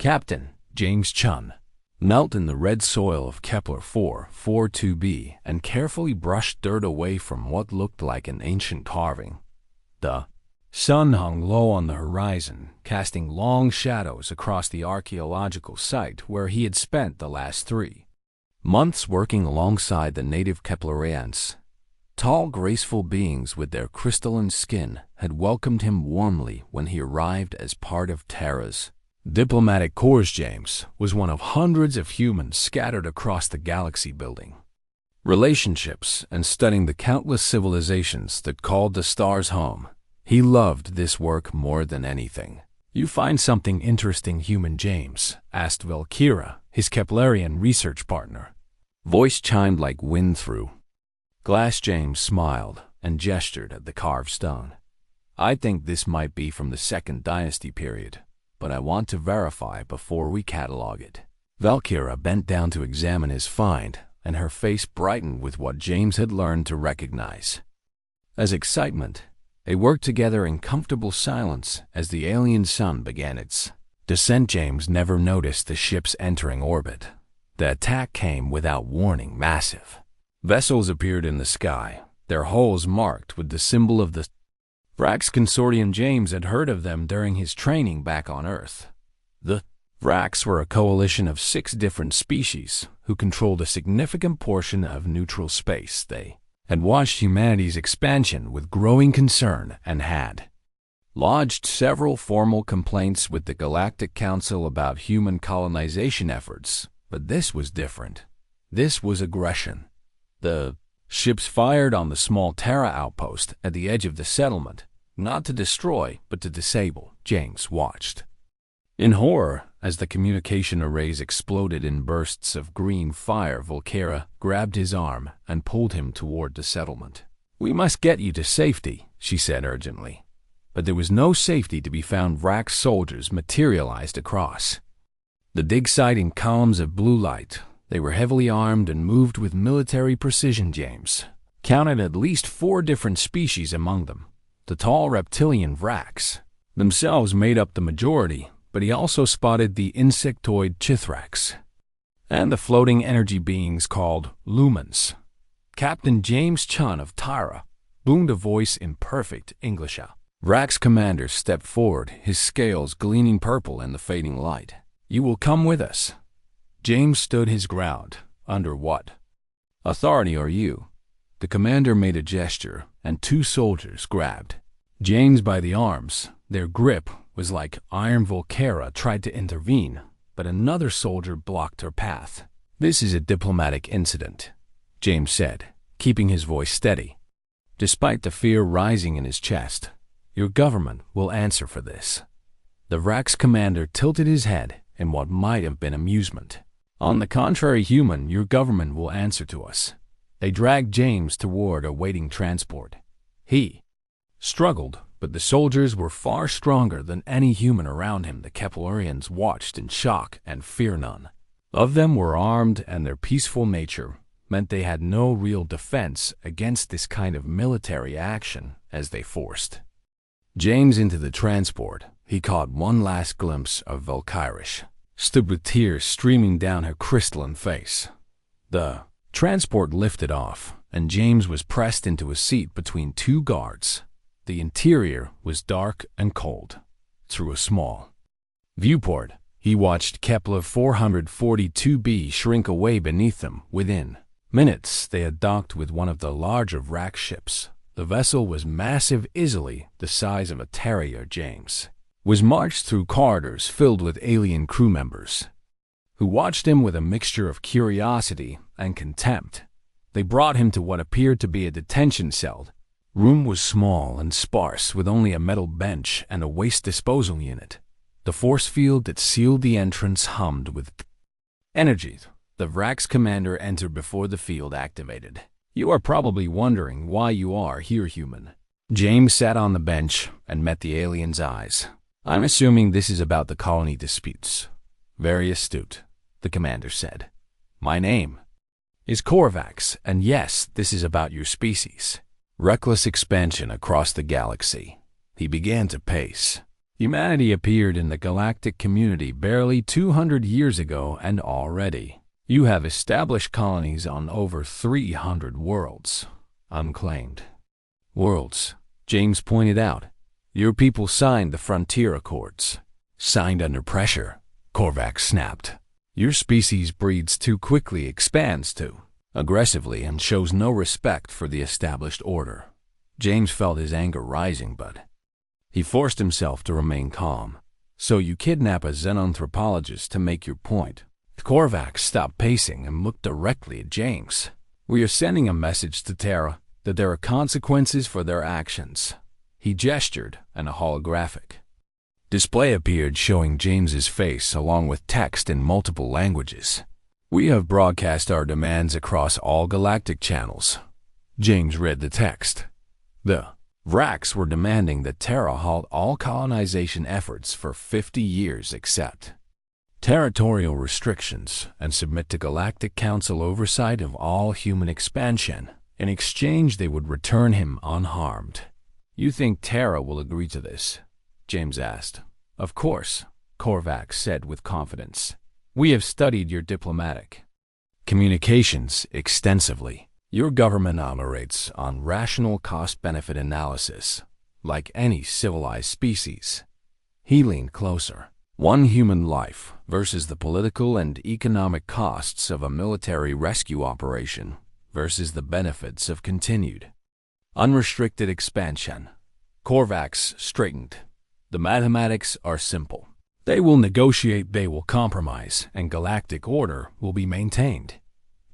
Captain James Chun knelt in the red soil of Kepler 442b and carefully brushed dirt away from what looked like an ancient carving. The sun hung low on the horizon, casting long shadows across the archaeological site where he had spent the last 3 months working alongside the native Keplerians. Tall, graceful beings with their crystalline skin had welcomed him warmly when he arrived as part of TERRA's diplomatic corps. James was one of hundreds of humans scattered across the galaxy, building relationships and studying the countless civilizations that called the stars home. He loved this work more than anything. "You find something interesting, human James?" asked Valkyra, his Keplerian research partner. Voice chimed like wind through glass. James smiled and gestured at the carved stone. "I think this might be from the Second Dynasty period, but I want to verify before we catalog it." Valkyra bent down to examine his find, and her face brightened with what James had learned to recognize as excitement. They worked together in comfortable silence as the alien sun began its descent. James never noticed the ships entering orbit. The attack came without warning. Massive vessels appeared in the sky, their hulls marked with the symbol of the Vrax Consortium. James had heard of them during his training back on Earth. The Vrax were a coalition of 6 different species who controlled a significant portion of neutral space. They had watched humanity's expansion with growing concern and had lodged several formal complaints with the Galactic Council about human colonization efforts. But this was different. This was aggression. The ships fired on the small TERRA outpost at the edge of the settlement, not to destroy, but to disable. James watched in horror as the communication arrays exploded in bursts of green fire. Valkyra grabbed his arm and pulled him toward the settlement. "We must get you to safety," she said urgently. But there was no safety to be found. Vrax soldiers materialized across the dig site in columns of blue light. They were heavily armed and moved with military precision. James counted at least 4 different species among them. The tall reptilian Vrax themselves made up the majority, but he also spotted the insectoid Chithrax and the floating energy beings called Lumens. "Captain James Chun of TERRA," boomed a voice in perfect English. Vrax commander stepped forward, his scales gleaming purple in the fading light. "You will come with us." James stood his ground. "Under what authority are you?" The commander made a gesture, and 2 soldiers grabbed James by the arms. Their grip was like iron. Valkyra tried to intervene, but another soldier blocked her path. "This is a diplomatic incident," James said, keeping his voice steady, despite the fear rising in his chest. "Your government will answer for this." The Vrax commander tilted his head in what might have been amusement. "On the contrary, human, your government will answer to us." They dragged James toward a waiting transport. He struggled, but the soldiers were far stronger than any human around him. The Keplerians watched in shock and fear. None of them were armed, and their peaceful nature meant they had no real defense against this kind of military action. As they forced James into the transport, he caught one last glimpse of Valkyra, stood with tears streaming down her crystalline face. The transport lifted off, and James was pressed into a seat between 2 guards. The interior was dark and cold. Through a small viewport, he watched Kepler 442b shrink away beneath them. Within minutes, they had docked with one of the larger Vrax ships. The vessel was massive, easily the size of a terrier. James was marched through corridors filled with alien crew members, who watched him with a mixture of curiosity and contempt. They brought him to what appeared to be a detention cell. Room was small and sparse, with only a metal bench and a waste disposal unit. The force field that sealed the entrance hummed with energy. The Vrax commander entered before the field activated. "You are probably wondering why you are here, human." James sat on the bench and met the alien's eyes. "I'm assuming this is about the colony disputes." "Very astute," the commander said. "My name is Korvax, and yes, this is about your species. Reckless expansion across the galaxy." He began to pace. Humanity appeared in the galactic community barely 200 years ago, and already you have established colonies on over 300 worlds. Unclaimed worlds, James pointed out. Your people signed the Frontier Accords. Signed under pressure, Korvax snapped. Your species breeds too quickly, expands too aggressively, and shows no respect for the established order. James felt his anger rising, but he forced himself to remain calm. So you kidnap a xenanthropologist to make your point. Korvax stopped pacing and looked directly at James. We are sending a message to TERRA that there are consequences for their actions. He gestured, and a holographic display appeared showing James's face along with text in multiple languages. We have broadcast our demands across all galactic channels. James read the text. The Vrax were demanding that TERRA halt all colonization efforts for 50 years except territorial restrictions and submit to Galactic Council oversight of all human expansion. In exchange, they would return him unharmed. You think TERRA will agree to this? James asked. Of course, Korvax said with confidence. We have studied your diplomatic communications extensively. Your government operates on rational cost-benefit analysis, like any civilized species. He leaned closer. One human life versus the political and economic costs of a military rescue operation versus the benefits of continued unrestricted expansion. Korvax straightened. The mathematics are simple. They will negotiate, they will compromise, and galactic order will be maintained.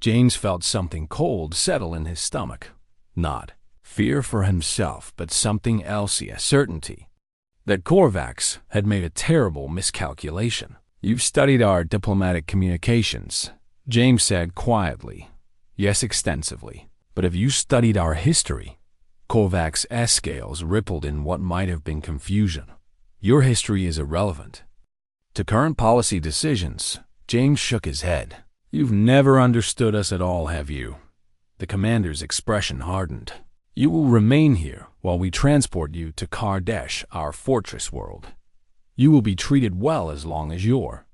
James felt something cold settle in his stomach. Not fear for himself, but something else, a certainty that Korvax had made a terrible miscalculation. You've studied our diplomatic communications, James said quietly. Yes, extensively. But have you studied our history? Korvax's scales rippled in what might have been confusion. Your history is irrelevant to current policy decisions. James shook his head. You've never understood us at all, have you? The commander's expression hardened. You will remain here while we transport you to Kardesh, our fortress world. You will be treated well as long as your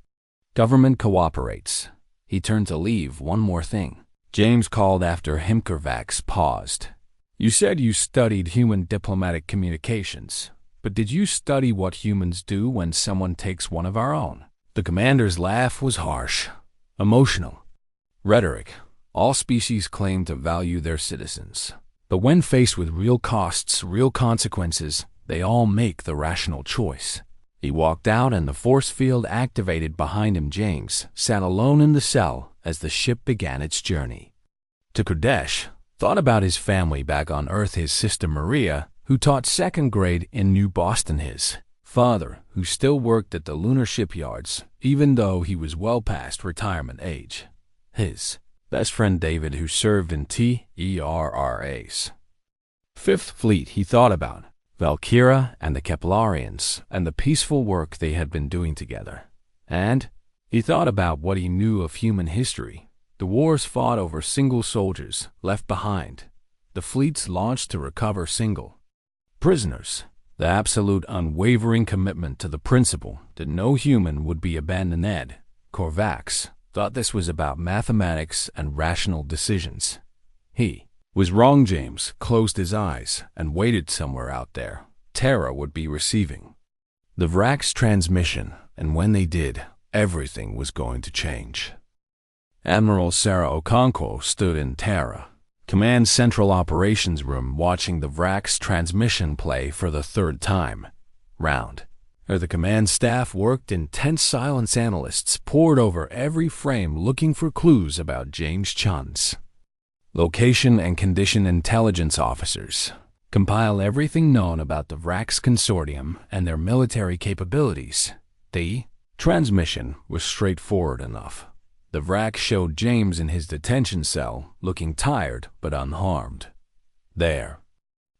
government cooperates. He turned to leave. One more thing. James called after him. Korvax paused. You said you studied human diplomatic communications, but did you study what humans do when someone takes one of our own? The commander's laugh was harsh, emotional. Rhetoric. All species claim to value their citizens, but when faced with real costs, real consequences, they all make the rational choice. He walked out, and the force field activated behind him. James sat alone in the cell as the ship began its journey to Kardesh. Thought about his family back on Earth, his sister Maria, who taught second grade in New Boston, his father, who still worked at the lunar shipyards, even though he was well past retirement age, his best friend David, who served in TERRA's Fifth Fleet. He thought about Valkyria and the Keplarians and the peaceful work they had been doing together. And he thought about what he knew of human history. The wars fought over single soldiers left behind. The fleets launched to recover single prisoners. The absolute unwavering commitment to the principle that no human would be abandoned. Korvax thought this was about mathematics and rational decisions. He was wrong. James closed his eyes and waited. Somewhere out there, TERRA would be receiving the Vrax transmission, and when they did, everything was going to change. Admiral Sarah Okonkwo stood in TERRA Command Central Operations Room watching the Vrax transmission play for the third time round. The command staff worked in tense silence. Analysts pored over every frame looking for clues about James Chun's location, and condition intelligence officers compile everything known about the Vrax consortium and their military capabilities. The transmission was straightforward enough. The Vrax showed James in his detention cell, looking tired but unharmed. There.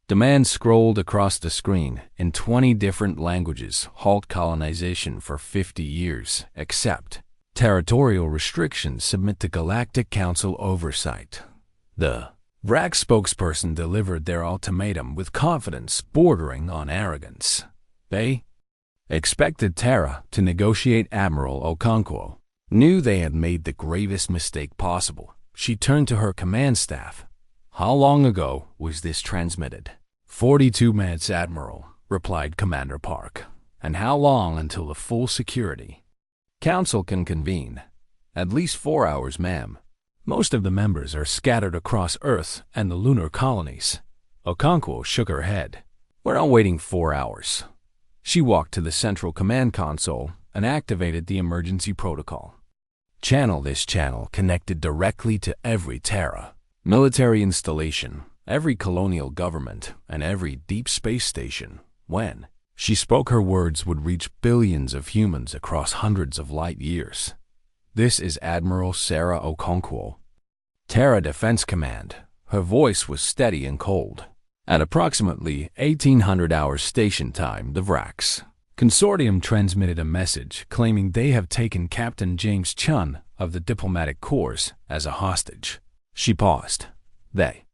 The man scrolled across the screen in 20 different languages. Halt colonization for 50 years, except territorial restrictions. Submit to Galactic Council oversight. The Vrax spokesperson delivered their ultimatum with confidence bordering on arrogance. They expected TERRA to negotiate. Admiral Okonkwo knew they had made the gravest mistake possible. She turned to her command staff. How long ago was this transmitted? 42 minutes, Admiral, replied Commander Park. And how long until the full Security Council can convene? At least 4 hours, ma'am. Most of the members are scattered across Earth and the lunar colonies. Okonkwo shook her head. We're not waiting 4 hours. She walked to the central command console and activated the emergency protocol. This channel connected directly to every TERRA military installation, every colonial government, and every deep space station. When she spoke, her words would reach billions of humans across hundreds of light years. This is Admiral Sarah Okonkwo, TERRA Defense Command. Her voice was steady and cold. At approximately 1800 hours station time, the VRAX Consortium transmitted a message claiming they have taken Captain James Chun of the Diplomatic Corps as a hostage. She paused. They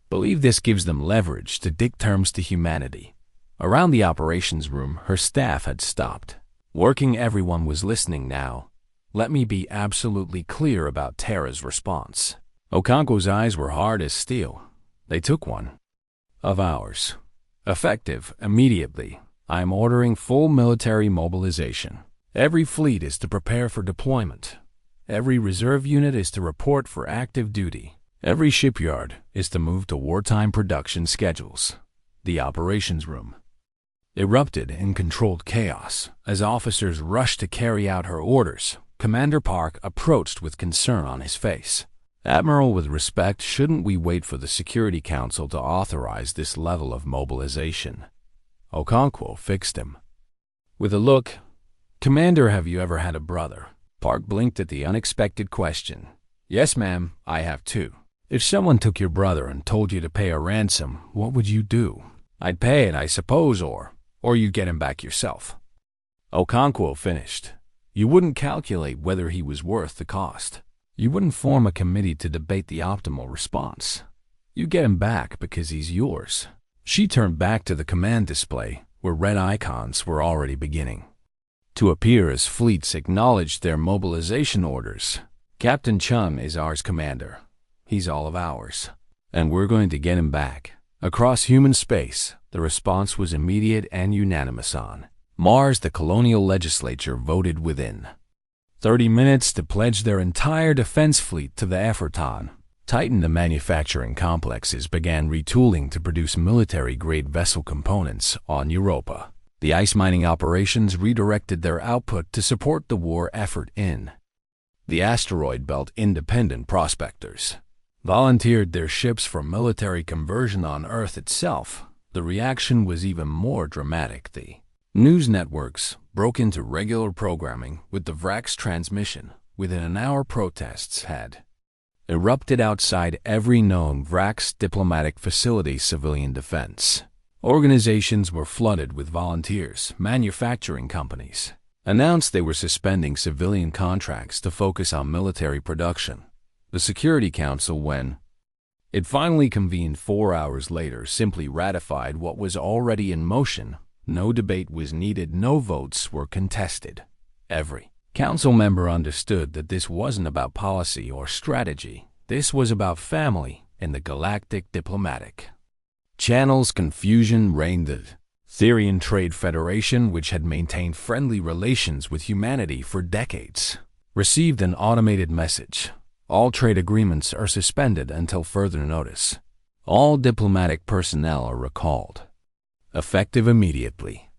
believe this gives them leverage to dict terms to humanity. Around the operations room, her staff had stopped working. Everyone was listening now. Let me be absolutely clear about TERRA's response. Okonkwo's eyes were hard as steel. They took one of ours. Effective immediately. I am ordering full military mobilization. Every fleet is to prepare for deployment. Every reserve unit is to report for active duty. Every shipyard is to move to wartime production schedules. The operations room erupted in controlled chaos as officers rushed to carry out her orders. Commander Park approached with concern on his face. Admiral, with respect, shouldn't we wait for the Security Council to authorize this level of mobilization? Okonkwo fixed him with a look. Commander, have you ever had a brother? Park blinked at the unexpected question. Yes, ma'am, I have too. If someone took your brother and told you to pay a ransom, what would you do? I'd pay it, I suppose, or you'd get him back yourself. Okonkwo finished. You wouldn't calculate whether he was worth the cost. You wouldn't form a committee to debate the optimal response. You get him back because he's yours. She turned back to the command display, where red icons were already beginning to appear as fleets acknowledged their mobilization orders. Captain Chun is ours, Commander. He's all of ours, and we're going to get him back. Across human space, the response was immediate and unanimous. On Mars, the colonial legislature voted within 30 minutes to pledge their entire defense fleet to the effort. On Titan, the manufacturing complexes began retooling to produce military-grade vessel components. On Europa, the ice mining operations redirected their output to support the war effort. In the asteroid belt, independent prospectors volunteered their ships for military conversion. On Earth itself, the reaction was even more dramatic. The news networks broke into regular programming with the VRAX transmission. Within an hour, protests had erupted outside every known VRAX diplomatic facility. Civilian defense organizations were flooded with volunteers. Manufacturing companies announced they were suspending civilian contracts to focus on military production. The Security Council, when it finally convened 4 hours later, simply ratified what was already in motion. No debate was needed, no votes were contested. Every council member understood that this wasn't about policy or strategy. This was about family in the Galactic diplomatic channels. Confusion reigned. The Therian Trade Federation, which had maintained friendly relations with humanity for decades, received an automated message. All trade agreements are suspended until further notice. All diplomatic personnel are recalled. Effective immediately.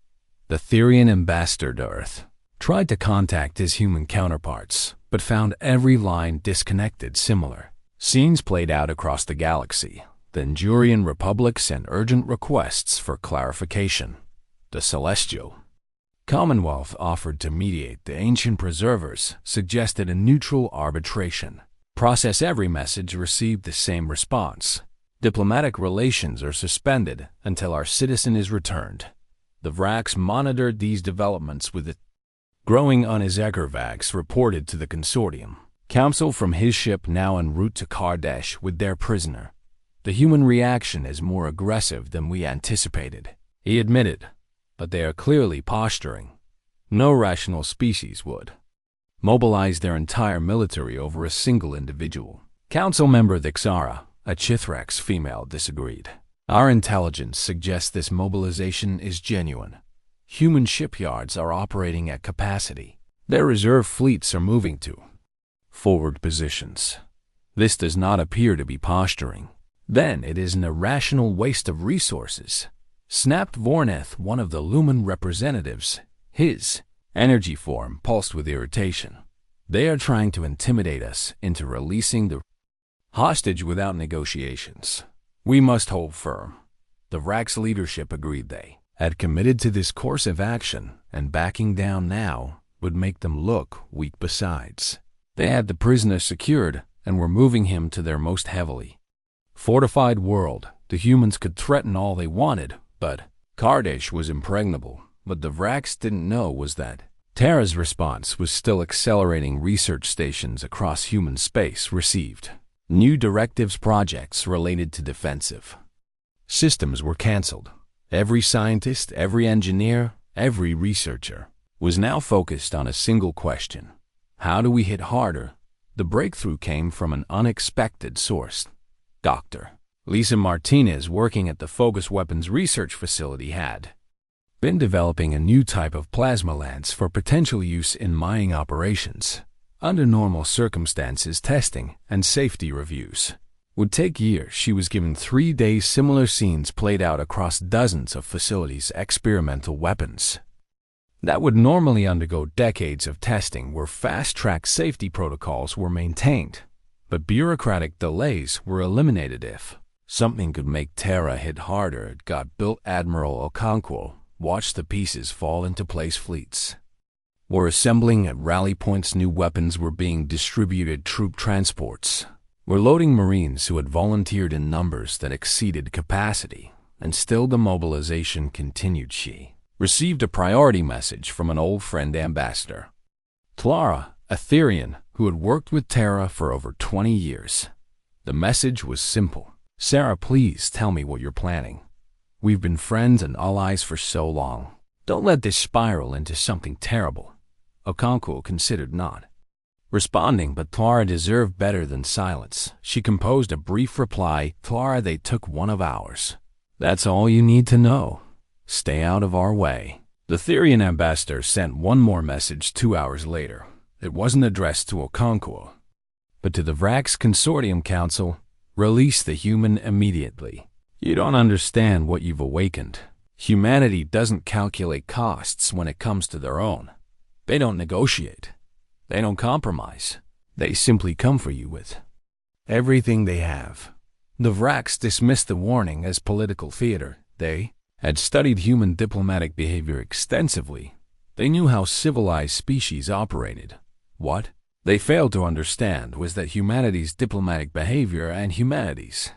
The Therian ambassador to Earth tried to contact his human counterparts, but found every line disconnected. Similar scenes played out across the galaxy. The Endurian Republic sent urgent requests for clarification. The Celestial Commonwealth offered to mediate. The Ancient Preservers suggested a neutral arbitration process. Every message received the same response. Diplomatic relations are suspended until our citizen is returned. The VRAX monitored these developments with it. Growing unease, Vax reported to the Consortium Council from his ship, now en route to Kardash with their prisoner. The human reaction is more aggressive than we anticipated, he admitted, but they are clearly posturing. No rational species would mobilize their entire military over a single individual. Council member Thixara, a Chithrax female, disagreed. Our intelligence suggests this mobilization is genuine. Human shipyards are operating at capacity. Their reserve fleets are moving to forward positions. This does not appear to be posturing. Then it is an irrational waste of resources, snapped Vorneth, one of the Lumen representatives. His energy form pulsed with irritation. They are trying to intimidate us into releasing the hostage without negotiations. We must hold firm. The Vrax leadership agreed they had committed to this course of action, and backing down now would make them look weak. Besides, they had the prisoner secured and were moving him to their most heavily fortified world. The humans could threaten all they wanted, but Kardash was impregnable. What the Vrax didn't know was that TERRA's response was still accelerating. Research stations across human space received new directives. Projects related to defensive systems were cancelled. Every scientist, every engineer, every researcher was now focused on a single question. How do we hit harder? The breakthrough came from an unexpected source. Dr. Lisa Martinez, working at the Focus Weapons Research Facility, had been developing a new type of plasma lance for potential use in mining operations. Under normal circumstances, testing and safety reviews would take years. She was given 3 days. Similar scenes played out across dozens of facilities. Experimental weapons that would normally undergo decades of testing were fast-track. Safety protocols were maintained, but bureaucratic delays were eliminated. If something could make TERRA hit harder, it got built. Admiral Okonkwo watched the pieces fall into place. Fleets were assembling at rally points. New weapons were being distributed. Troop transports were loading Marines who had volunteered in numbers that exceeded capacity, and still the mobilization continued. She received a priority message from an old friend, Ambassador Clara, a Therian who had worked with TERRA for over 20 years. The message was simple. Sarah, please tell me what you're planning. We've been friends and allies for so long. Don't let this spiral into something terrible. Okonkwo considered not responding, but Clara deserved better than silence. She composed a brief reply. Clara, they took one of ours. That's all you need to know. Stay out of our way. The Therian ambassador sent one more message 2 hours later. It wasn't addressed to Okonkwo, but to the Vrax Consortium Council. Release the human immediately. You don't understand what you've awakened. Humanity doesn't calculate costs when it comes to their own. They don't negotiate. They don't compromise. They simply come for you with everything they have. The Vrax dismissed the warning as political theater. They had studied human diplomatic behavior extensively. They knew how civilized species operated. What they failed to understand was that humanity's diplomatic behavior and humanity's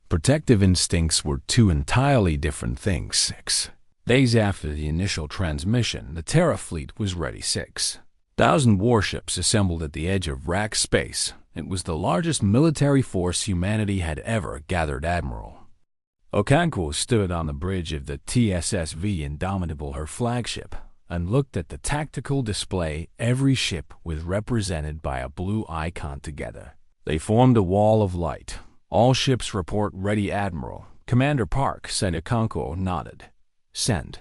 protective instincts were two entirely different things. 6 days after the initial transmission, the TERRA fleet was ready. 6,000 warships assembled at the edge of Vrax space. It was the largest military force humanity had ever gathered. Admiral Okonkwo stood on the bridge of the TSSV Indomitable, her flagship, and looked at the tactical display. Every ship was represented by a blue icon. Together they formed a wall of light. All ships report ready, Admiral. Commander Park said. Okonkwo nodded. Send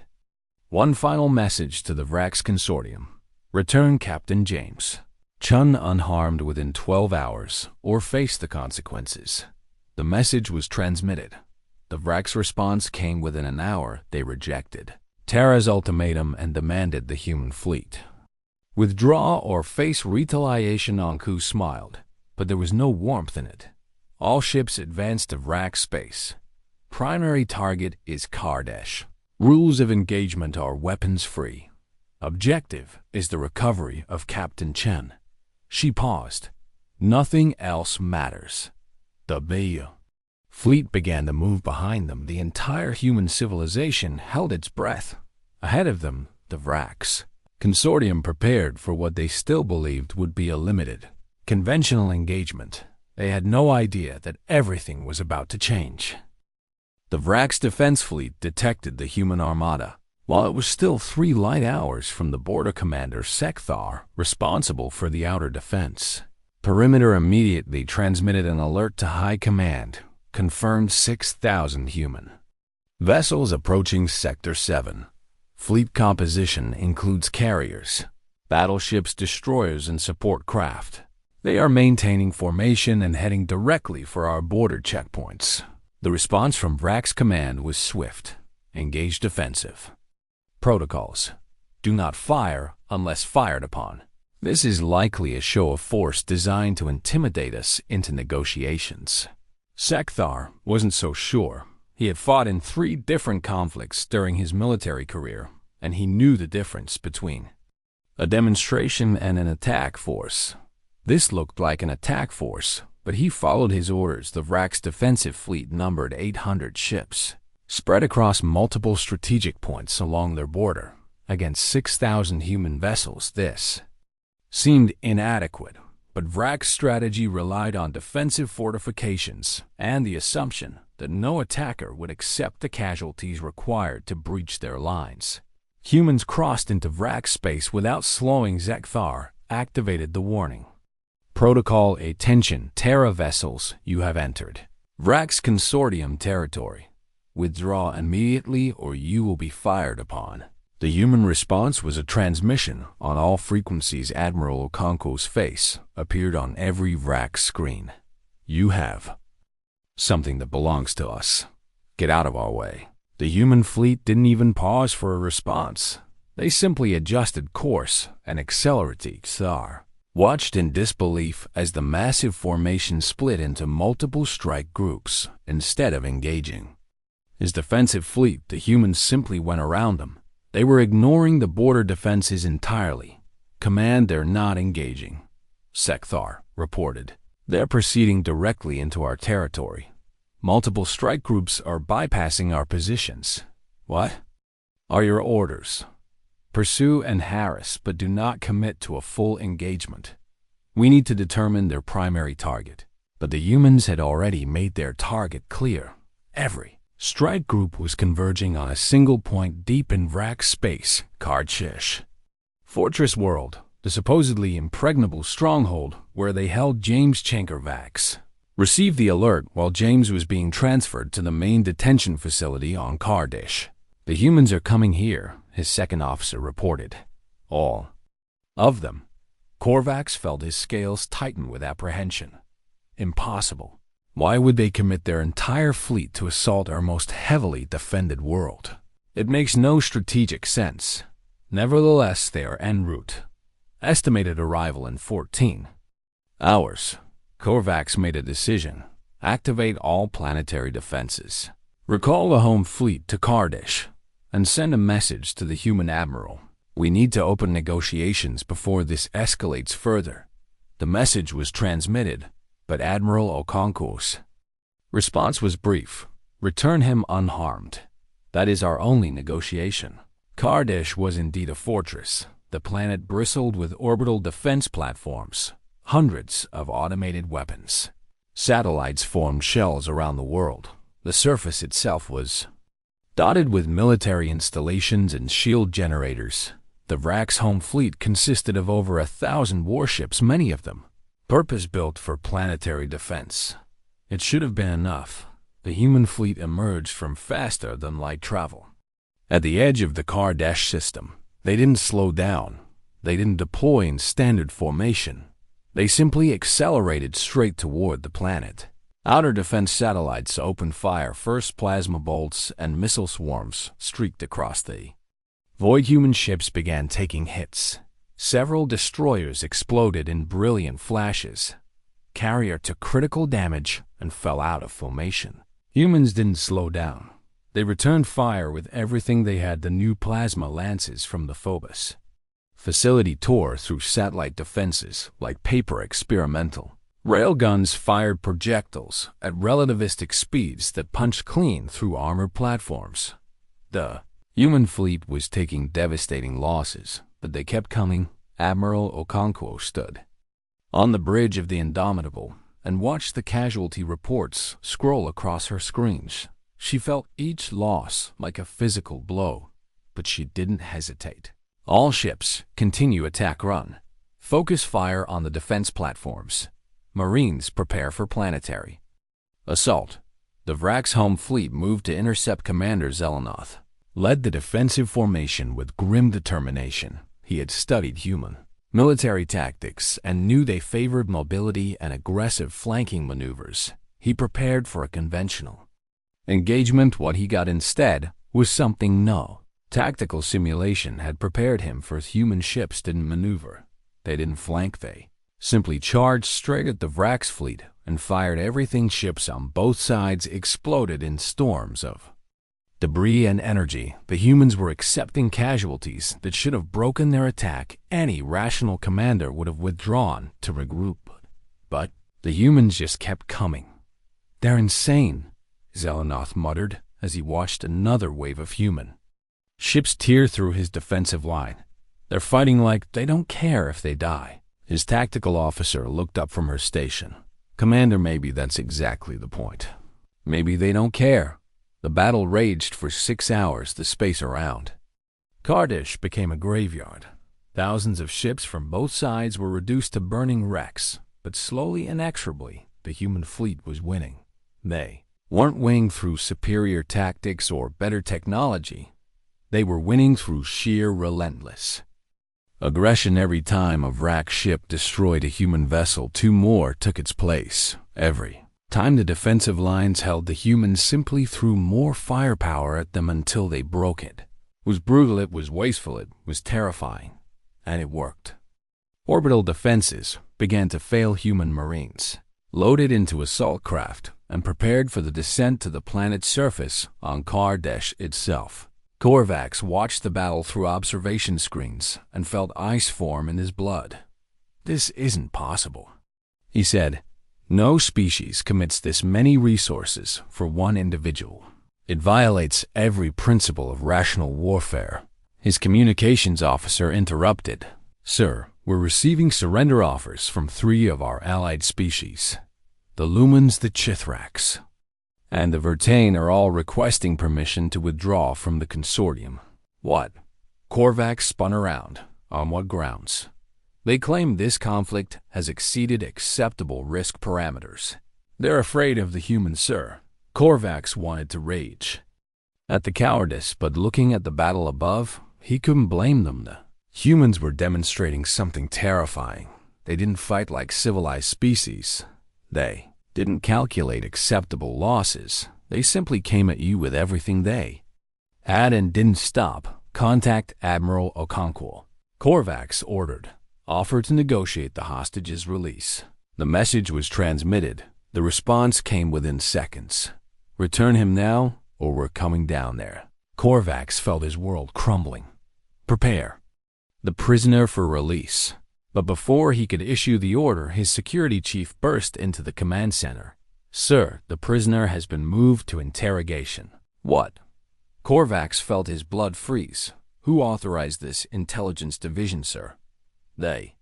one final message to the Vrax Consortium. Return Captain James Chun unharmed within 12 hours, or face the consequences. The message was transmitted. The Vrax response came within an hour. They rejected TERRA's ultimatum and demanded the human fleet withdraw or face retaliation. Anku smiled, but there was no warmth in it. All ships advance to Vrax space. Primary target is Kardash. Rules of engagement are weapons-free. Objective is the recovery of Captain Chen. She paused. Nothing else matters. The Bayou fleet began to move behind them. The entire human civilization held its breath. Ahead of them, the Vrax Consortium prepared for what they still believed would be a limited, conventional engagement. They had no idea that everything was about to change. The Vrax defense fleet detected the human armada. while it was still 3 light hours from the border commander Sekthar, responsible for the outer defense. Perimeter immediately transmitted an alert to High Command, confirmed 6,000 human vessels approaching Sector 7. Fleet composition includes carriers, battleships, destroyers, and support craft. They are maintaining formation and heading directly for our border checkpoints. The response from Vrak's command was swift. Engage defensive. Protocols. Do not fire unless fired upon. This is likely a show of force designed to intimidate us into negotiations. Sekthar wasn't so sure. He had fought in 3 different conflicts during his military career, and he knew the difference between a demonstration and an attack force. This looked like an attack force, but he followed his orders. The Vrak's defensive fleet numbered 800 ships, spread across multiple strategic points along their border. Against 6,000 human vessels, this seemed inadequate, but Vrak's strategy relied on defensive fortifications and the assumption that no attacker would accept the casualties required to breach their lines. Humans crossed into Vrak space without slowing. Sekthar activated the warning. Protocol: Attention, TERRA vessels, you have entered Vrak's consortium territory. Withdraw immediately or you will be fired upon. The human response was a transmission on all frequencies. Admiral Okonkwo's face appeared on every Vrak screen. You have something that belongs to us. Get out of our way. The human fleet didn't even pause for a response. They simply adjusted course and accelerated. Sekthar watched in disbelief as the massive formation split into multiple strike groups instead of engaging his defensive fleet. The humans simply went around them. They were ignoring the border defenses entirely. Command: they're not engaging, Sekthar reported. They're proceeding directly into our territory. Multiple strike groups are bypassing our positions. What are your orders? Pursue and harass, but do not commit to a full engagement. We need to determine their primary target. But the humans had already made their target clear. Every strike group was converging on a single point deep in Vrak space, Kardshish Fortress World, the supposedly impregnable stronghold where they held James Chankervax. Received the alert while James was being transferred to the main detention facility on Kardish. The humans are coming here, his second officer reported. All of them. Korvax felt his scales tighten with apprehension. Impossible. Why would they commit their entire fleet to assault our most heavily defended world? It makes no strategic sense. Nevertheless, they are en route. Estimated arrival in 14 hours. Korvax made a decision. Activate all planetary defenses. Recall the home fleet to Kardish and send a message to the human admiral. We need to open negotiations before this escalates further. The message was transmitted, but Admiral Okonkwo's response was brief. Return him unharmed. That is our only negotiation. Kardish was indeed a fortress. The planet bristled with orbital defense platforms, hundreds of automated weapons. Satellites formed shells around the world. The surface itself was dotted with military installations and shield generators. The Vrak's home fleet consisted of over 1,000 warships, many of them purpose-built for planetary defense. It should have been enough. The human fleet emerged from faster-than-light travel. At the edge of the Kardash system, they didn't slow down. They didn't deploy in standard formation. They simply accelerated straight toward the planet. Outer defense satellites opened fire. First plasma bolts and missile swarms streaked across the void. Human ships began taking hits. Several destroyers exploded in brilliant flashes. Carrier took critical damage and fell out of formation. Humans didn't slow down. They returned fire with everything they had. The new plasma lances from the Phobos facility tore through satellite defenses like paper. Experimental railguns fired projectiles at relativistic speeds that punched clean through armored platforms. The human fleet was taking devastating losses, but they kept coming. Admiral Okonkwo stood on the bridge of the Indomitable and watched the casualty reports scroll across her screens. She felt each loss like a physical blow. but she didn't hesitate. All ships, continue attack run. Focus fire on the defense platforms. Marines prepare for planetary assault. The Vrak's home fleet moved to intercept Commander Zelenoth. Led the defensive formation with grim determination. He had studied human military tactics and knew they favored mobility and aggressive flanking maneuvers. He prepared for a conventional engagement. What he got instead was something no tactical simulation had prepared him for. Human ships didn't maneuver. They didn't flank. They simply charged straight at the Vrak's fleet and fired everything. Ships on both sides exploded in storms of debris and energy. The humans were accepting casualties that should have broken their attack. Any rational commander would have withdrawn to regroup. But the humans just kept coming. "They're insane," Zelenoth muttered as he watched another wave of human ships tear through his defensive line. "They're fighting like they don't care if they die." His tactical officer looked up from her station. "Commander, maybe that's exactly the point. Maybe they don't care." The battle raged for 6 hours. The space around Kardish became a graveyard. Thousands of ships from both sides were reduced to burning wrecks, but slowly, inexorably, the human fleet was winning. They weren't winning through superior tactics or better technology. They were winning through sheer relentless aggression. Every time a Vrak ship destroyed a human vessel, 2 more took its place. Every time the defensive lines held, the humans simply threw more firepower at them until they broke it. It was brutal, it was wasteful, it was terrifying. And it worked. Orbital defenses began to fail. Human marines loaded into assault craft and prepared for the descent to the planet's surface on Kardish itself. Korvax watched the battle through observation screens and felt ice form in his blood. "This isn't possible," he said. "No species commits this many resources for one individual. It violates every principle of rational warfare." His communications officer interrupted. "Sir, we're receiving surrender offers from 3 of our allied species. The Lumens, the Chithraks, and the Vertane are all requesting permission to withdraw from the consortium." "What?" Korvax spun around. "On what grounds?" "They claim this conflict has exceeded acceptable risk parameters. They're afraid of the humans, sir." Korvax wanted to rage at the cowardice, but looking at the battle above, he couldn't blame them. The humans were demonstrating something terrifying. They didn't fight like civilized species. They didn't calculate acceptable losses. They simply came at you with everything they had and didn't stop. "Contact Admiral Okonkwo," Korvax ordered. "Offer to negotiate the hostage's release." The message was transmitted. The response came within seconds. "Return him now, or we're coming down there." Korvax felt his world crumbling. "Prepare the prisoner for release." But before he could issue the order, his security chief burst into the command center. "Sir, the prisoner has been moved to interrogation." "What?" Korvax felt his blood freeze. "Who authorized this intelligence division, sir?" "They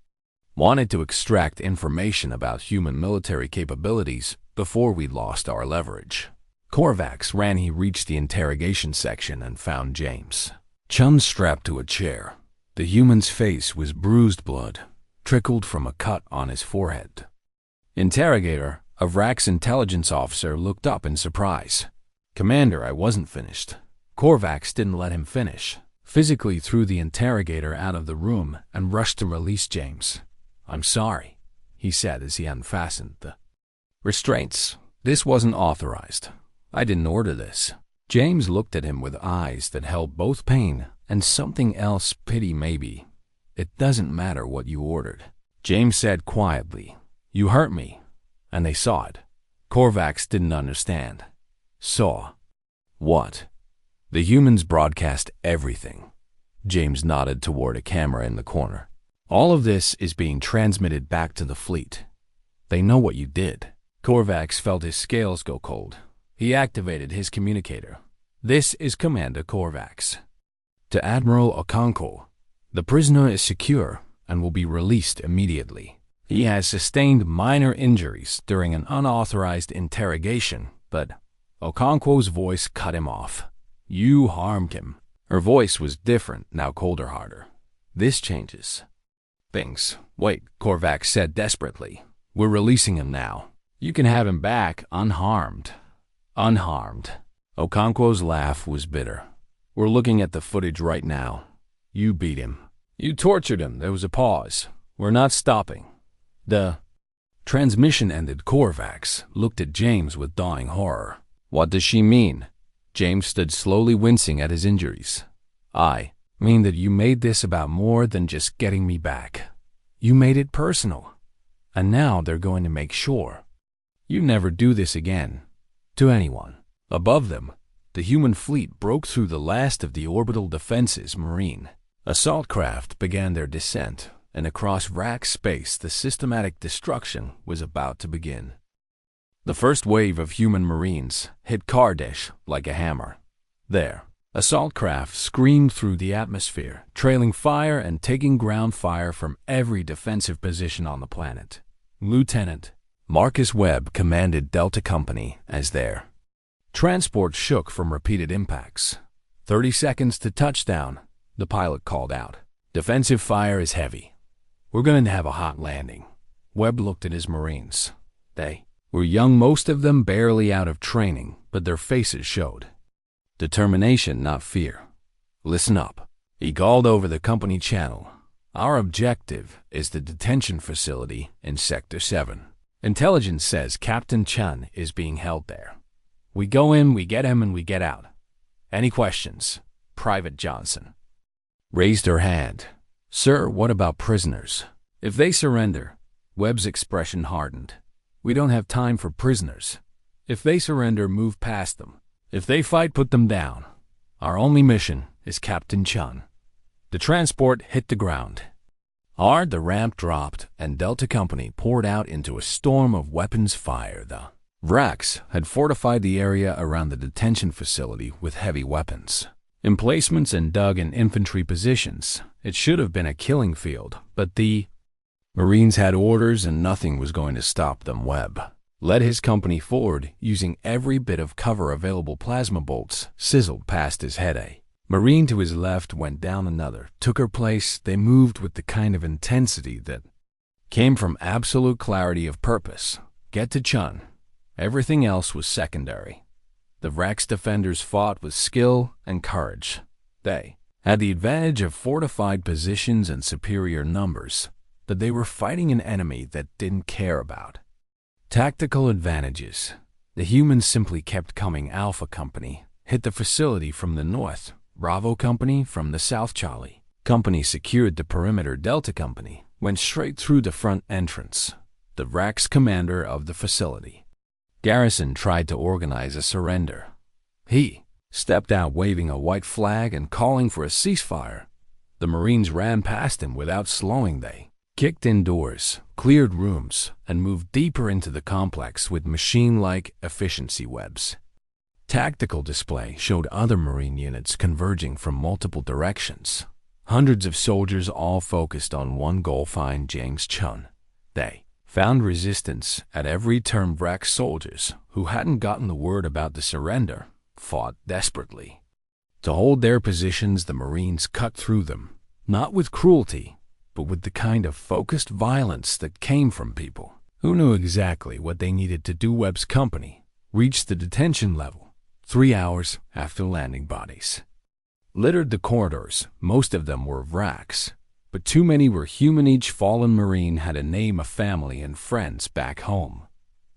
wanted to extract information about human military capabilities before we lost our leverage." Korvax ran. He reached the interrogation section and found James Chun strapped to a chair. The human's face was bruised. Blood trickled from a cut on his forehead. Interrogator, a Vrak's intelligence officer, looked up in surprise. "Commander, I wasn't finished." Korvax didn't let him finish. Physically threw the interrogator out of the room and rushed to release James. "I'm sorry," he said as he unfastened the restraints. "This wasn't authorized. I didn't order this." James looked at him with eyes that held both pain and something else, pity maybe. "It doesn't matter what you ordered," James said quietly. "You hurt me, and they saw it." Korvax didn't understand. "Saw what?" "The humans broadcast everything." James nodded toward a camera in the corner. "All of this is being transmitted back to the fleet. They know what you did." Korvax felt his scales go cold. He activated his communicator. "This is Commander Korvax. To Admiral Okonkwo, the prisoner is secure and will be released immediately. He has sustained minor injuries during an unauthorized interrogation," but Okonkwo's voice cut him off. "You harmed him Her voice was different, now colder, harder. "This changes things." "Wait," Korvax said desperately. "We're releasing him now. You can have him back, unharmed." "Unharmed?" Okonkwo's laugh was bitter. "We're looking at the footage right now. You beat him. You tortured him." There was a pause. "We're not stopping." The transmission ended. Korvax looked at James with dawning horror. "What does she mean?" James stood slowly, wincing at his injuries. "I mean that you made this about more than just getting me back. You made it personal. And now they're going to make sure you never do this again to anyone." Above them, the human fleet broke through the last of the orbital defenses. Marine assault craft began their descent, and across Rack space the systematic destruction was about to begin. The first wave of human Marines hit Kardesh like a hammer. There, assault craft screamed through the atmosphere, trailing fire and taking ground fire from every defensive position on the planet. Lieutenant Marcus Webb commanded Delta Company as their transport shook from repeated impacts. 30 seconds to touchdown, the pilot called out. "Defensive fire is heavy. We're going to have a hot landing." Webb looked at his Marines. They were young, most of them barely out of training, but their faces showed determination, not fear. "Listen up," he called over the company channel. "Our objective is the detention facility in Sector 7. Intelligence says Captain Chun is being held there. We go in, we get him, and we get out. Any questions?" Private Johnson raised her hand. "Sir, what about prisoners?" "If they surrender," Webb's expression hardened. "We don't have time for prisoners. If they surrender, move past them. If they fight, put them down. Our only mission is Captain Chun." The transport hit the ground. Hard, the ramp dropped, and Delta Company poured out into a storm of weapons fire. The Vrax had fortified the area around the detention facility with heavy weapons, emplacements, and dug in infantry positions. It should have been a killing field, but the Marines had orders and nothing was going to stop them. Webb led his company forward, using every bit of cover available. Plasma bolts sizzled past his head. A Marine to his left went down, another took her place. They moved with the kind of intensity that came from absolute clarity of purpose. Get to Chun. Everything else was secondary. The Vrax defenders fought with skill and courage. They had the advantage of fortified positions and superior numbers, but they were fighting an enemy that didn't care about tactical advantages. The humans simply kept coming. Alpha Company hit the facility from the north, Bravo Company from the south. Charlie Company secured the perimeter. Delta Company went straight through the front entrance. The Vrax commander of the facility Garrison tried to organize a surrender. He stepped out waving a white flag and calling for a ceasefire. The Marines ran past him without slowing. They kicked indoors, cleared rooms, and moved deeper into the complex with machine-like efficiency. Webb's tactical display showed other Marine units converging from multiple directions. Hundreds of soldiers all focused on one goal: find James Chun. They found resistance at every turn. Vrax soldiers who hadn't gotten the word about the surrender fought desperately to hold their positions. The Marines cut through them, not with cruelty, but with the kind of focused violence that came from people who knew exactly what they needed to do. Webb's company reached the detention level 3 hours after landing. Bodies littered the corridors. Most of them were Vrax, but too many were human. Each fallen Marine had a name, a family, and friends back home.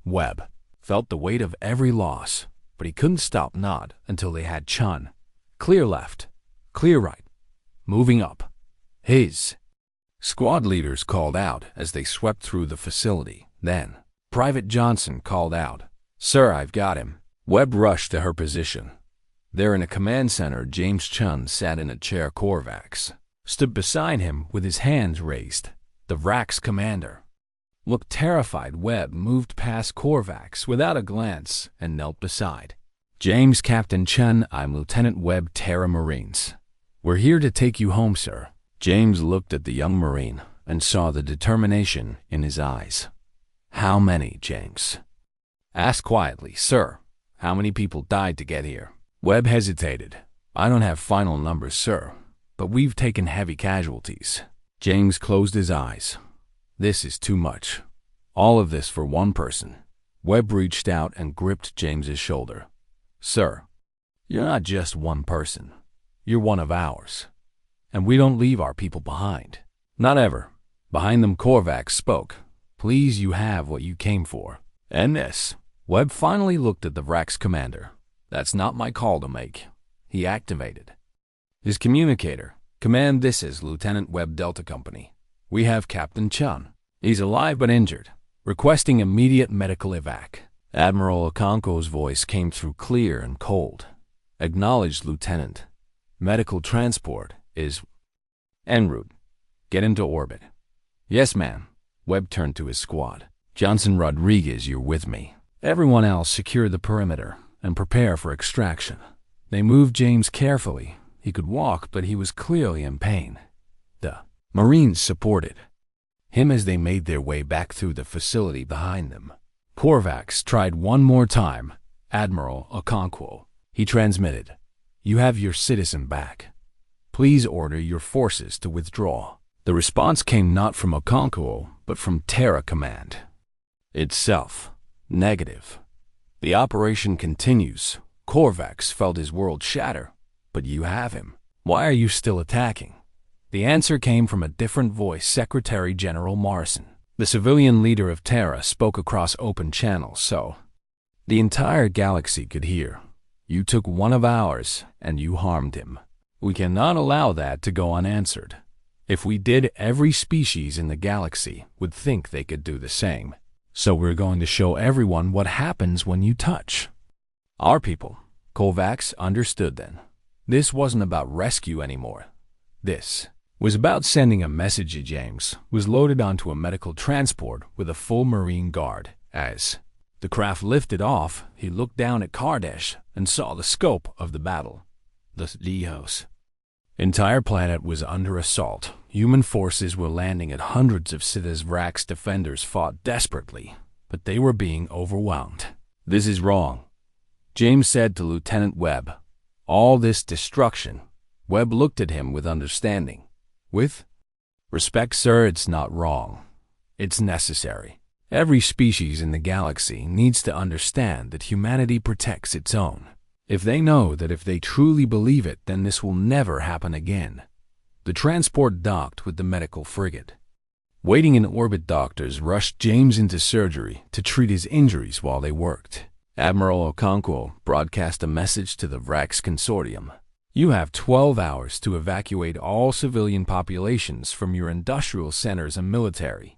Webb felt the weight of every loss, but he couldn't stop, not until they had Chun. Clear left, clear right, moving up. His squad leaders called out as they swept through the facility. Then Private Johnson called out, "Sir, I've got him." Webb rushed to her position. There in a command center, James Chun sat in a chair. Korvax stood beside him with his hands raised. The Vrax commander looked terrified. Webb moved past Korvax without a glance and knelt beside James. "Captain Chun, I'm Lieutenant Webb, TERRA Marines. We're here to take you home, sir." James looked at the young Marine and saw the determination in his eyes. "How many?" James asked quietly. "Sir, how many people died to get here?" Webb hesitated. I don't have final numbers, sir, but we've taken heavy casualties. James closed his eyes. This is too much. All of this for one person. Webb reached out and gripped James's shoulder. Sir, you're not just one person. You're one of ours. And we don't leave our people behind. Not ever. Behind them, Korvax spoke. Please, you have what you came for. And this. Webb finally looked at the Vrax commander. That's not my call to make. He activated his communicator. Command, this is Lieutenant Webb Delta Company. We have Captain Chun. He's alive but injured. Requesting immediate medical evac. Admiral Okonkwo's voice came through clear and cold. Acknowledged, Lieutenant. Medical transport is en route. Get into orbit. Yes, ma'am. Webb turned to his squad. Johnson Rodriguez, you're with me. Everyone else secure the perimeter and prepare for extraction. They moved James carefully. He could walk, but he was clearly in pain. The Marines supported him as they made their way back through the facility behind them. Korvax tried one more time. Admiral Okonkwo. He transmitted. You have your citizen back. Please order your forces to withdraw. The response came not from Okonkwo, but from TERRA Command itself. Negative. The operation continues. Korvax felt his world shatter. But you have him. Why are you still attacking? The answer came from a different voice, Secretary General Morrison. The civilian leader of TERRA spoke across open channels so the entire galaxy could hear. You took one of ours, and you harmed him. We cannot allow that to go unanswered. If we did, every species in the galaxy would think they could do the same. So we're going to show everyone what happens when you touch our people. Kovacs understood then. This wasn't about rescue anymore. This was about sending a message. James was loaded onto a medical transport with a full Marine guard. As the craft lifted off, he looked down at Kardesh and saw the scope of the battle. The Leos' entire planet was under assault. Human forces were landing at hundreds of cities. Vrax defenders fought desperately, but they were being overwhelmed. This is wrong, James said to Lieutenant Webb. All this destruction. Webb looked at him with understanding. With respect, sir, it's not wrong. It's necessary. Every species in the galaxy needs to understand that humanity protects its own. If they know that if they truly believe it, then this will never happen again. The transport docked with the medical frigate. Waiting in orbit, doctors rushed James into surgery to treat his injuries while they worked. Admiral Okonkwo broadcast a message to the Vrax Consortium. You have 12 hours to evacuate all civilian populations from your industrial centers and military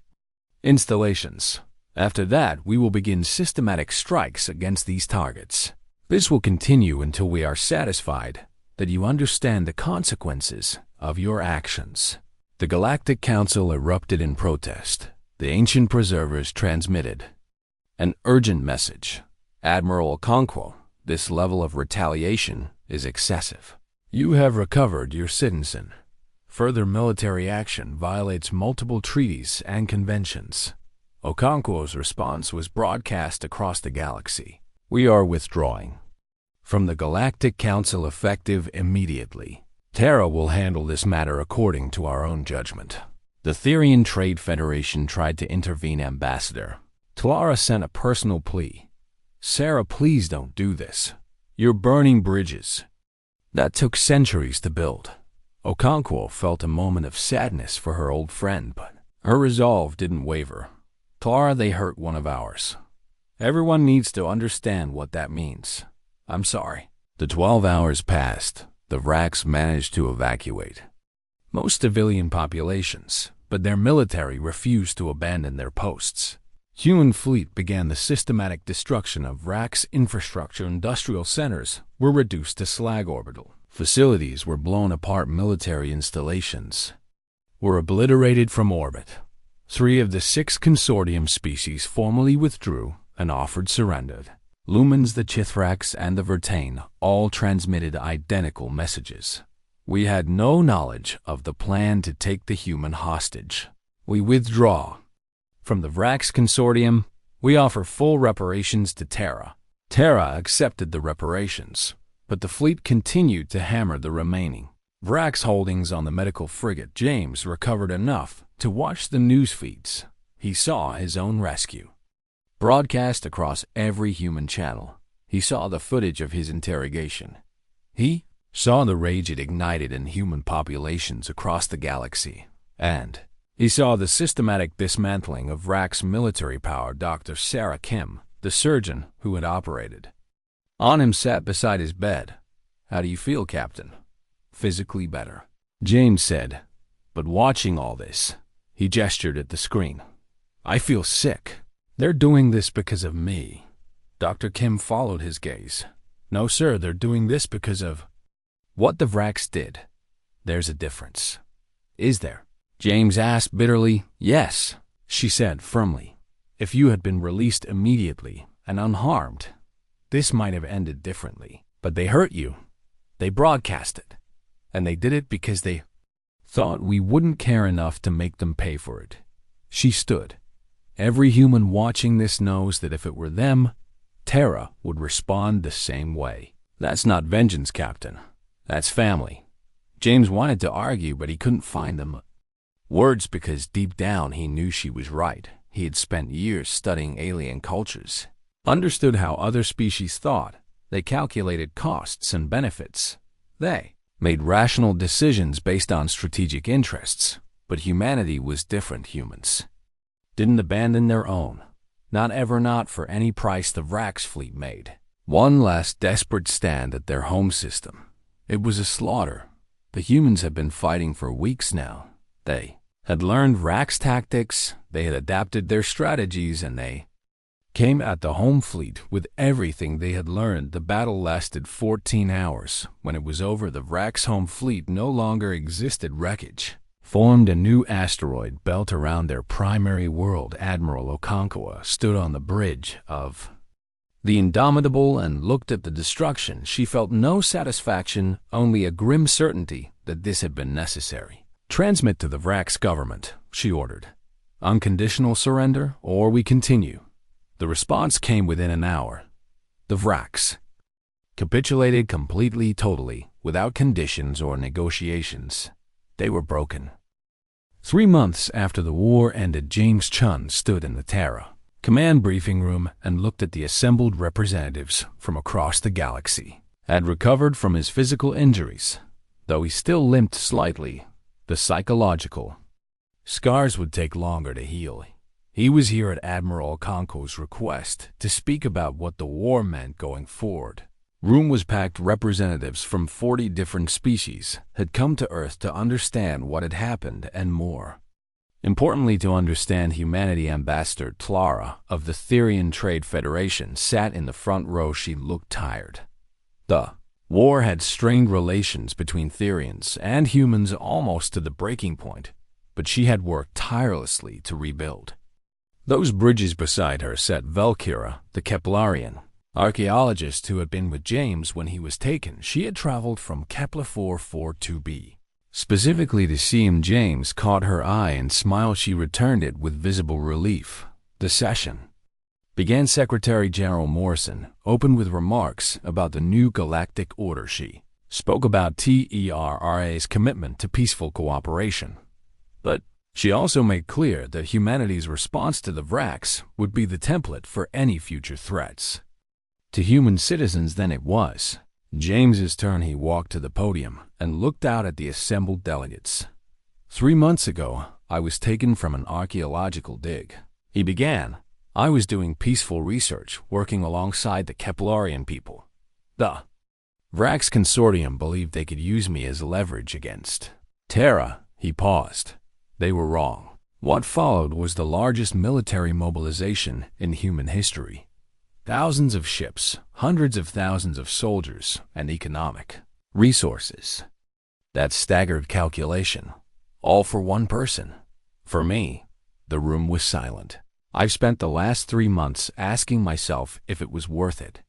installations. After that, we will begin systematic strikes against these targets. This will continue until we are satisfied that you understand the consequences of your actions. The Galactic Council erupted in protest. The ancient preservers transmitted an urgent message. Admiral Okonkwo, this level of retaliation is excessive. You have recovered your citizen. Further military action violates multiple treaties and conventions. Okonkwo's response was broadcast across the galaxy. We are withdrawing from the Galactic Council effective immediately. TERRA will handle this matter according to our own judgment. The Therian Trade Federation tried to intervene. Ambassador Tlara sent a personal plea. Sarah, please don't do this. You're burning bridges that took centuries to build. Okonkwo felt a moment of sadness for her old friend, but her resolve didn't waver. Tlara, they hurt one of ours. Everyone needs to understand what that means. I'm sorry. The 12 hours passed. The Vrax managed to evacuate most civilian populations, but their military refused to abandon their posts. Human fleet began the systematic destruction of Vrax infrastructure. Industrial centers were reduced to slag. Orbital facilities were blown apart. Military installations were obliterated from orbit. 3 of the 6 consortium species formally withdrew and offered surrender. Lumens, the Chithrax, and the Vertane all transmitted identical messages. We had no knowledge of the plan to take the human hostage. We withdraw from the Vrax Consortium. We offer full reparations to TERRA. TERRA accepted the reparations. but the fleet continued to hammer the remaining Vrax holdings on the medical frigate. James recovered enough to watch the news feeds. He saw his own rescue broadcast across every human channel. He saw the footage of his interrogation. He saw the rage it ignited in human populations across the galaxy. And he saw the systematic dismantling of Vrax's military power. Dr. Sarah Kim, the surgeon who had operated on him, sat beside his bed. "How do you feel, Captain?" "Physically better," James said. "But watching all this," he gestured at the screen, "I feel sick. They're doing this because of me." Dr. Kim followed his gaze. "No, sir, they're doing this because of what the Vrax did." "There's a difference." "Is there?" James asked bitterly. "Yes," she said firmly. "If you had been released immediately and unharmed, this might have ended differently. But they hurt you. They broadcast it. And they did it because they thought we wouldn't care enough to make them pay for it." She stood. "Every human watching this knows that if it were them, TERRA would respond the same way." "That's not vengeance, Captain. That's family." James wanted to argue, but he couldn't find them words because deep down he knew she was right. He had spent years studying alien cultures, understood how other species thought. They calculated costs and benefits. They made rational decisions based on strategic interests. But humanity was different. Humans didn't abandon their own. Not ever, not for any price. The Vrax fleet made one last desperate stand at their home system. It was a slaughter. The humans had been fighting for weeks now. They had learned Vrax tactics, they had adapted their strategies, and they came at the home fleet with everything they had learned. The battle lasted 14 hours. When it was over, the Vrax home fleet no longer existed. Wreckage formed a new asteroid belt around their primary world. Admiral Okonkwo stood on the bridge of the Indomitable and looked at the destruction. She felt no satisfaction, only a grim certainty that this had been necessary. "Transmit to the Vrax government," she ordered. "Unconditional surrender, or we continue." The response came within an hour. The Vrax capitulated completely, totally, without conditions or negotiations. They were broken. 3 months after the war ended, James Chun stood in the TERRA command briefing room and looked at the assembled representatives from across the galaxy. Had recovered from his physical injuries, though he still limped slightly. The psychological scars would take longer to heal. He was here at Admiral Okonkwo's request to speak about what the war meant going forward. Room was packed. Representatives from 40 different species had come to Earth to understand what had happened and more importantly, to understand humanity. Ambassador Clara of the Therian Trade Federation sat in the front row. She looked tired. The war had strained relations between Therians and humans almost to the breaking point, but she had worked tirelessly to rebuild those bridges. Beside her sat Velkira, the Keplarian archaeologist who had been with James when he was taken. She had traveled from Kepler 442b specifically to see him. James caught her eye and smiled. She returned it with visible relief. The session began. Secretary General Morrison opened with remarks about the new galactic order. She spoke about TERRA's commitment to peaceful cooperation, but she also made clear that humanity's response to the Vrax would be the template for any future threats to human citizens. Then it was James's turn. He walked to the podium and looked out at the assembled delegates. 3 months ago, I was taken from an archaeological dig. He began. I was doing peaceful research, working alongside the Keplarian people. The Vrax Consortium believed they could use me as leverage against TERRA. He paused. They were wrong. What followed was the largest military mobilization in human history. Thousands of ships, hundreds of thousands of soldiers, and economic resources. That staggered calculation, all for one person. For me, the room was silent. I've spent the last 3 months asking myself if it was worth it.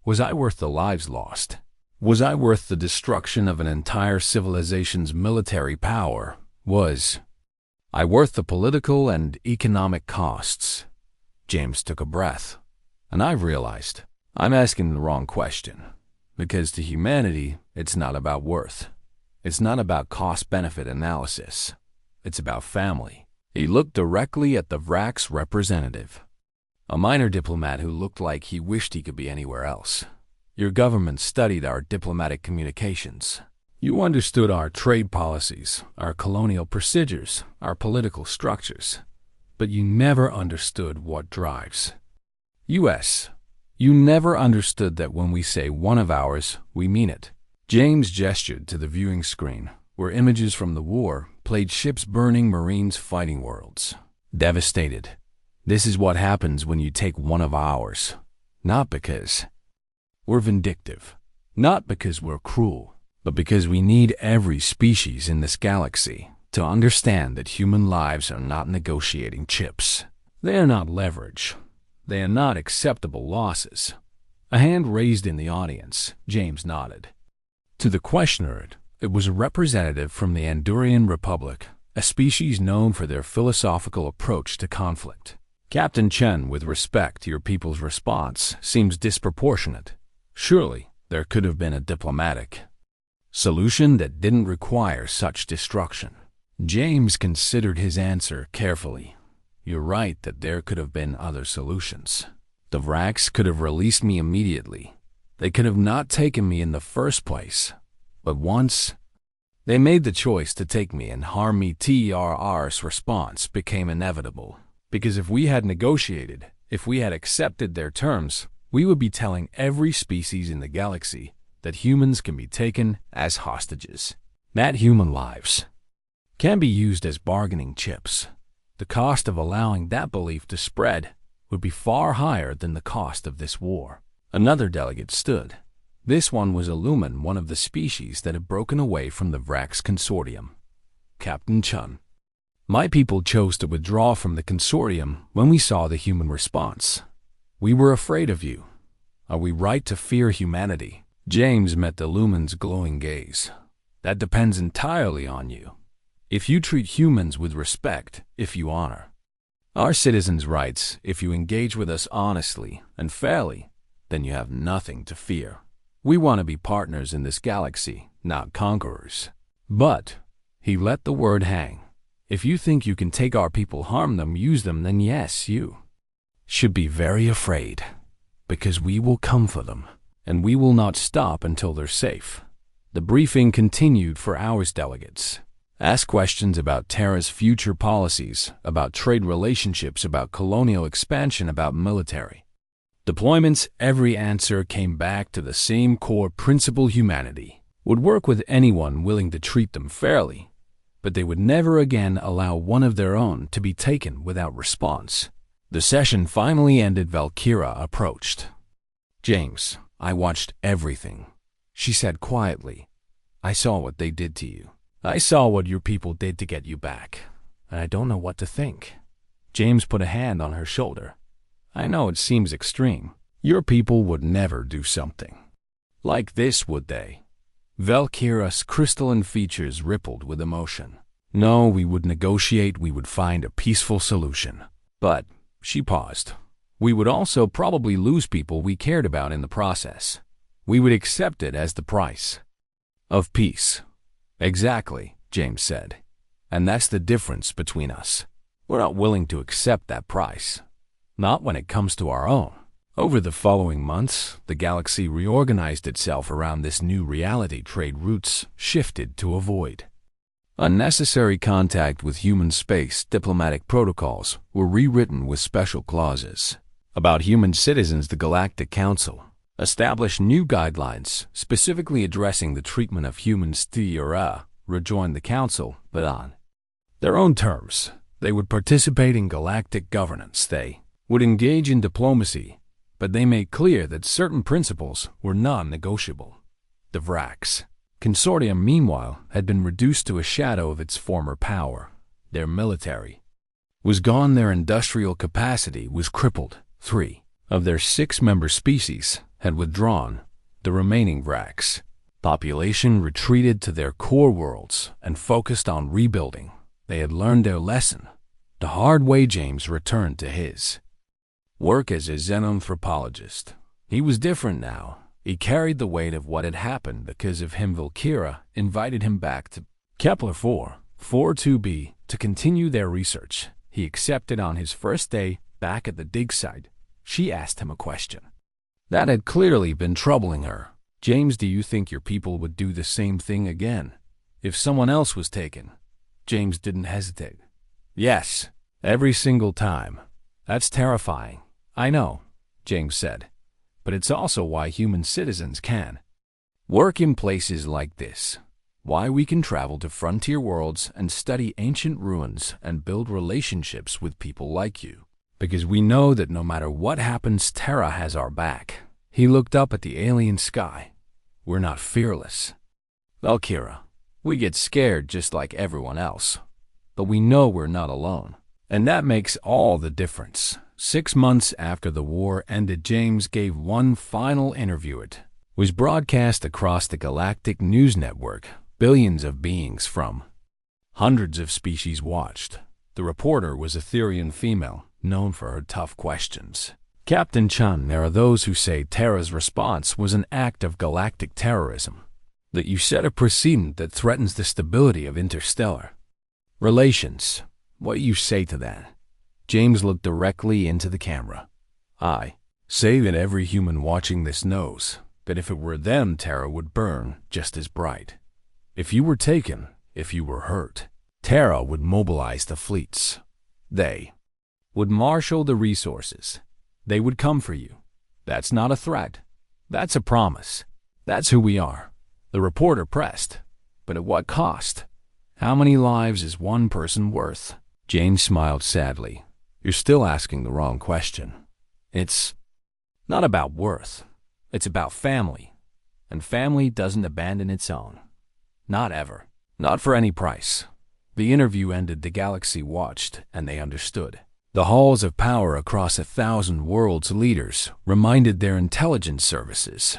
Was I worth the lives lost? Was I worth the destruction of an entire civilization's military power? Was I worth the political and economic costs? James took a breath. And I realized I'm asking the wrong question. Because to humanity, it's not about worth. It's not about cost-benefit analysis. It's about family. He looked directly at the Vrax representative, a minor diplomat who looked like he wished he could be anywhere else. Your government studied our diplomatic communications. You understood our trade policies, our colonial procedures, our political structures. But you never understood what drives. U.S. You never understood that when we say one of ours, we mean it. James gestured to the viewing screen, where images from the war played ships burning, Marines fighting worlds. Devastated. This is what happens when you take one of ours. Not because we're vindictive. Not because we're cruel. But because we need every species in this galaxy to understand that human lives are not negotiating chips. They are not leverage. They are not acceptable losses. A hand raised in the audience. James nodded. To the questioner, it was a representative from the Andorian Republic, a species known for their philosophical approach to conflict. Captain Chen, with respect, your people's response seems disproportionate. Surely, there could have been a diplomatic solution that didn't require such destruction. James considered his answer carefully. You're right that there could have been other solutions. The Vrax could have released me immediately. They could have not taken me in the first place. But once they made the choice to take me and harm me, TERRA's response became inevitable. Because if we had negotiated, if we had accepted their terms, we would be telling every species in the galaxy that humans can be taken as hostages. That human lives can be used as bargaining chips. The cost of allowing that belief to spread would be far higher than the cost of this war. Another delegate stood. This one was a Lumen, one of the species that had broken away from the Vrax consortium. Captain Chun. My people chose to withdraw from the consortium when we saw the human response. We were afraid of you. Are we right to fear humanity? James met the Lumen's glowing gaze. That depends entirely on you. If you treat humans with respect, if you honor our citizens' rights, if you engage with us honestly and fairly, then you have nothing to fear. We want to be partners in this galaxy, not conquerors. But, he let the word hang. If you think you can take our people, harm them, use them, then yes, you should be very afraid. Because we will come for them. And we will not stop until they're safe. The briefing continued for hours. Delegates asked questions about TERRA's future policies, about trade relationships, about colonial expansion, about military deployments. Every answer came back to the same core principle: humanity would work with anyone willing to treat them fairly, but they would never again allow one of their own to be taken without response. The session finally ended. Valkyra approached. James, I watched everything, she said quietly. I saw what they did to you. I saw what your people did to get you back, and I don't know what to think. James put a hand on her shoulder. I know it seems extreme. Your people would never do something like this, would they? Valkyra's crystalline features rippled with emotion. No, we would negotiate, we would find a peaceful solution. But, she paused. We would also probably lose people we cared about in the process. We would accept it as the price of peace. Exactly, James said. And that's the difference between us. We're not willing to accept that price. Not when it comes to our own. Over the following months, the galaxy reorganized itself around this new reality. Trade routes shifted to avoid unnecessary contact with human space. Diplomatic protocols were rewritten with special clauses about human citizens. The Galactic Council established new guidelines specifically addressing the treatment of humans. TERRA rejoined the council, but on their own terms. They would participate in galactic governance. They would engage in diplomacy, but they made clear that certain principles were non-negotiable. The Vrax consortium, meanwhile, had been reduced to a shadow of its former power. Their military was gone. Their industrial capacity was crippled. 3 of their 6-member species had withdrawn. The remaining Vrax population retreated to their core worlds and focused on rebuilding. They had learned their lesson the hard way. James returned to his work as a xenanthropologist. He was different now. He carried the weight of what had happened because of him. Valkyria invited him back to Kepler 442b to continue their research. He accepted on his first day back at the dig site. She asked him a question that had clearly been troubling her. James, do you think your people would do the same thing again if someone else was taken? James didn't hesitate. Yes, every single time. That's terrifying. I know, James said. But it's also why human citizens can work in places like this. Why we can travel to frontier worlds and study ancient ruins and build relationships with people like you. Because we know that no matter what happens, TERRA has our back. He looked up at the alien sky. We're not fearless. Valkyria, we get scared just like everyone else. But we know we're not alone. And that makes all the difference. 6 months after the war ended, James gave one final interview. It was broadcast across the Galactic News Network. Billions of beings from hundreds of species watched. The reporter was a Therian female, known for her tough questions. Captain Chun, there are those who say TERRA's response was an act of galactic terrorism, that you set a precedent that threatens the stability of interstellar relations. What do you say to that? James looked directly into the camera. I say that every human watching this knows that if it were them, TERRA would burn just as bright. If you were taken, if you were hurt, TERRA would mobilize the fleets. They would marshal the resources. They would come for you. That's not a threat. That's a promise. That's who we are. The reporter pressed. But at what cost? How many lives is one person worth? James smiled sadly. You're still asking the wrong question. It's not about worth. It's about family. And family doesn't abandon its own. Not ever. Not for any price. The interview ended. The galaxy watched, and they understood. The halls of power across 1,000 worlds' leaders reminded their intelligence services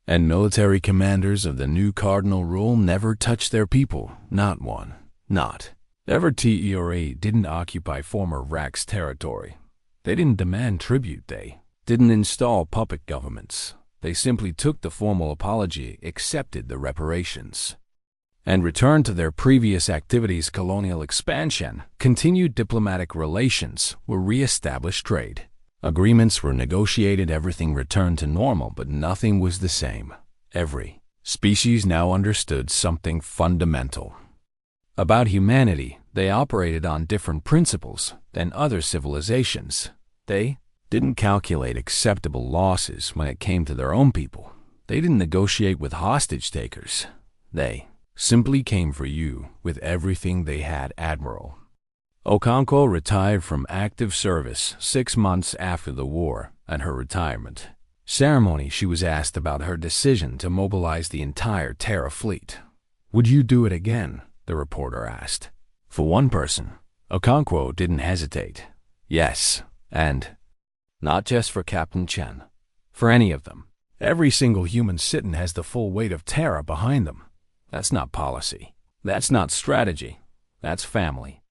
and military commanders of the new cardinal rule: never touch their people, not one, not ever. TERRA didn't occupy former Rax territory. They didn't demand tribute. They didn't install puppet governments. They simply took the formal apology, accepted the reparations, and returned to their previous activities. Colonial expansion, continued diplomatic relations, were re-established. Trade agreements were negotiated. Everything returned to normal, but nothing was the same. Every species now understood something fundamental about humanity. They operated on different principles than other civilizations. They didn't calculate acceptable losses when it came to their own people. They didn't negotiate with hostage takers. They simply came for you with everything they had. Admiral Okonkwo retired from active service 6 months after the war. At her retirement ceremony, she was asked about her decision to mobilize the entire TERRA fleet. Would you do it again? The reporter asked. For one person. Okonkwo didn't hesitate. Yes, and not just for Captain Chen. For any of them. Every single human sitting has the full weight of TERRA behind them. That's not policy. That's not strategy. That's family.